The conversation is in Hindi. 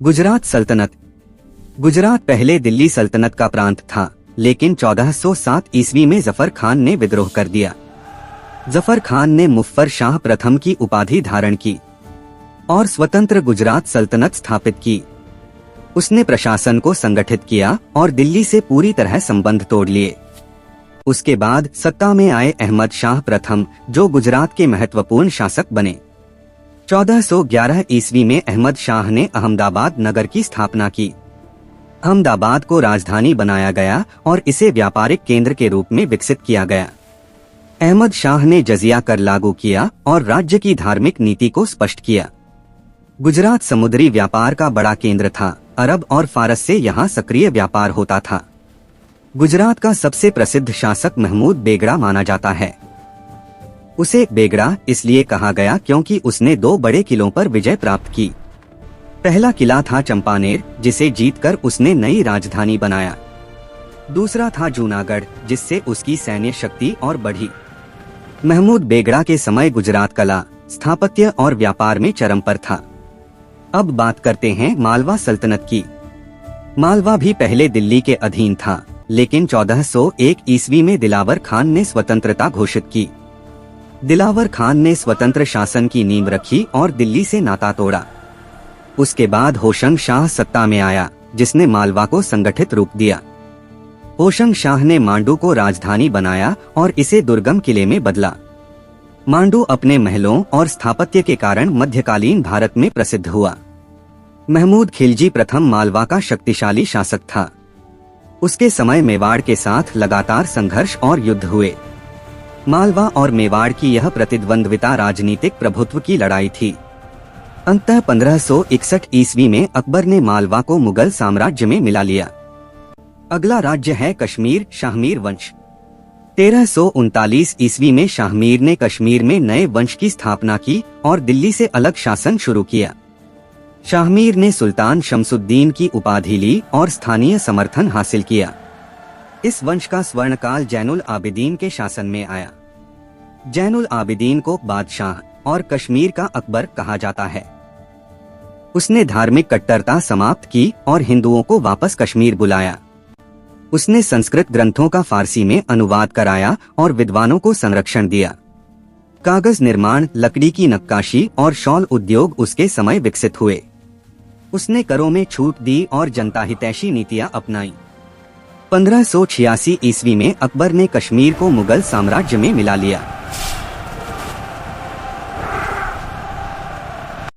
गुजरात सल्तनत। गुजरात पहले दिल्ली सल्तनत का प्रांत था, लेकिन 1407 ईस्वी में जफर खान ने विद्रोह कर दिया। जफर खान ने मुफ्फर शाह प्रथम की उपाधि धारण की और स्वतंत्र गुजरात सल्तनत स्थापित की। उसने प्रशासन को संगठित किया और दिल्ली से पूरी तरह संबंध तोड़ लिए। उसके बाद सत्ता में आए अहमद शाह प्रथम, जो गुजरात के महत्वपूर्ण शासक बने। 1411 ईस्वी में अहमद शाह ने अहमदाबाद नगर की स्थापना की। अहमदाबाद को राजधानी बनाया गया और इसे व्यापारिक केंद्र के रूप में विकसित किया गया। अहमद शाह ने जजिया कर लागू किया और राज्य की धार्मिक नीति को स्पष्ट किया। गुजरात समुद्री व्यापार का बड़ा केंद्र था। अरब और फारस से यहाँ सक्रिय व्यापार होता था। गुजरात का सबसे प्रसिद्ध शासक महमूद बेगड़ा माना जाता है। उसे बेगड़ा इसलिए कहा गया क्योंकि उसने 2 बड़े किलों पर विजय प्राप्त की। पहला किला था चंपानेर, जिसे जीतकर उसने नई राजधानी बनाया। दूसरा था जूनागढ़, जिससे उसकी सैन्य शक्ति और बढ़ी। महमूद बेगड़ा के समय गुजरात कला, स्थापत्य और व्यापार में चरम पर था। अब बात करते हैं मालवा सल्तनत की। मालवा भी पहले दिल्ली के अधीन था, लेकिन 1401 ईस्वी में दिलावर खान ने स्वतंत्रता घोषित की। दिलावर खान ने स्वतंत्र शासन की नींव रखी और दिल्ली से नाता तोड़ा। उसके बाद होशंग शाह सत्ता में आया, जिसने मालवा को संगठित रूप दिया। होशंग शाह ने मांडू को राजधानी बनाया और इसे दुर्गम किले में बदला। मांडू अपने महलों और स्थापत्य के कारण मध्यकालीन भारत में प्रसिद्ध हुआ। महमूद खिलजी प्रथम मालवा का शक्तिशाली शासक था। उसके समय मेवाड़ के साथ लगातार संघर्ष और युद्ध हुए। मालवा और मेवाड़ की यह प्रतिद्वंद्विता राजनीतिक प्रभुत्व की लड़ाई थी। अंततः 1561 ईस्वी में अकबर ने मालवा को मुगल साम्राज्य में मिला लिया। अगला राज्य है कश्मीर, शाहमीर वंश। 1339 ईस्वी में शाहमीर ने कश्मीर में नए वंश की स्थापना की और दिल्ली से अलग शासन शुरू किया। शाहमीर ने सुल्तान शमसुद्दीन की उपाधि ली और स्थानीय समर्थन हासिल किया। इस वंश का स्वर्णकाल जैनुल आबिदीन के शासन में आया। जैनुल आबिदीन को बादशाह और कश्मीर का अकबर कहा जाता है। उसने धार्मिक कट्टरता समाप्त की और हिंदुओं को वापस कश्मीर बुलाया। उसने संस्कृत ग्रंथों का फारसी में अनुवाद कराया और विद्वानों को संरक्षण दिया। कागज निर्माण, लकड़ी की नक्काशी और शॉल उद्योग उसके समय विकसित हुए। उसने करों में छूट दी और जनता हितैषी नीतियां अपनाई। 1586 ईस्वी में अकबर ने कश्मीर को मुगल साम्राज्य में मिला लिया।